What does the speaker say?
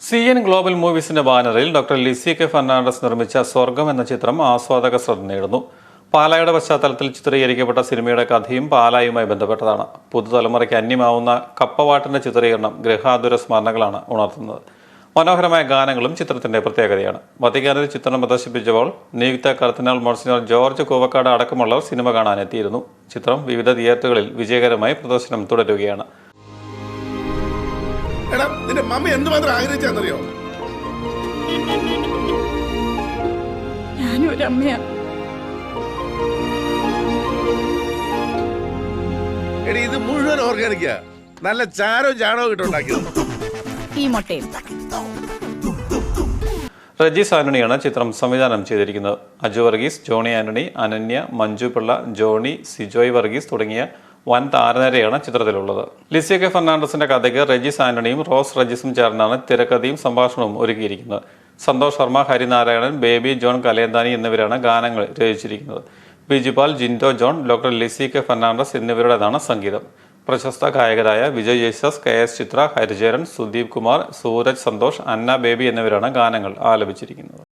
CN global മൂവീസിന്റെ ബാനറിൽ doctor Lissy K Fernandez നിർമ്മിച്ച സ്വർഗം എന്ന ചിത്രം ആസ്വാദക ശ്രദ്ധ നേടുന്നു. പാലായുടെ പശ്ചാത്തലത്തിൽ ചിത്രീകരിക്കപ്പെട്ട സിനിമയുടെ കഥയും പാലായുമായി ബന്ധപ്പെട്ടതാണ്. പുതുതലമുറയ്ക്ക് അന്യമാവുന്ന കപ്പവാട്ടിന്റെ ചിത്രീകരണം ഗൃഹാതുര സ്മരണകളാണ് ഉണർത്തുന്നത്. മനോഹരമായ ഗാനങ്ങളും ചിത്രത്തിന്റെ പ്രത്യേകതയാണ്. വത്തിക്കാനിൽ ചിത്രം പ്രദർശിപ്പിച്ചപ്പോൾ നിയുക്ത കർദിനാൾ മോൺസിഞ്ഞോർ ജോർജ് കൂവക്കാട് അടക്കമുള്ളവർ സിനിമ കാണാനെത്തിയിരുന്നു. ചിത്രം വിവിധ തിയേറ്ററുകളിൽ വിജയകരമായി പ്രദർശനം തുടരുകയാണ്. നിന്റെ മമ്മി എന്തുമാത്രം ആഗ്രഹിച്ചെന്നറിയോ? ഞാനും ഒരു അമ്മയാ. എടി, ഇത് മുഴുവൻ ഓർഗാനിക്കാ. നല്ല ചാരവും ചാണകവും ഇട്ടുണ്ടാക്കിയത്. ഈ മുട്ടയും. റജീസ് ആന്റണിയാണ് ചിത്രം സംവിധാനം ചെയ്തിരിക്കുന്നത്. അജു വർഗീസ്, ജോണി ആന്റണി, അനന്യ, മഞ്ജു പിള്ള, ജോണി, സിജോയ് വർഗീസ് തുടങ്ങിയ വൻ താരനിരയാണ് ചിത്രത്തിലുള്ളത്. ലിസി കെ ഫെർണാണ്ടസിന്റെ കഥയ്ക്ക് റജീസ് ആന്റണിയും റോസ് റജീസും ചേർന്നാണ് തിരക്കഥയും സംഭാഷണവും ഒരുക്കിയിരിക്കുന്നത്. സന്തോഷ് ശർമ്മ, ഹരിനാരായണൻ, ബേബി ജോൺ കലേന്താനി എന്നിവരാണ് ഗാനങ്ങൾ രചിച്ചിരിക്കുന്നത്. Bijibal, Jinto John, doctor Lissy K Fernandez എന്നിവരുടേതാണ് സംഗീതം. പ്രശസ്ത ഗായകരായ വിജയ് ജേസസ്, KS ചിത്ര, ഹരിചരൺ, സുദീപ് കുമാർ, സൂരജ് സന്തോഷ്, അന്ന ബേബി എന്നിവരാണ് ഗാനങ്ങൾ ആലപിച്ചിരിക്കുന്നത്.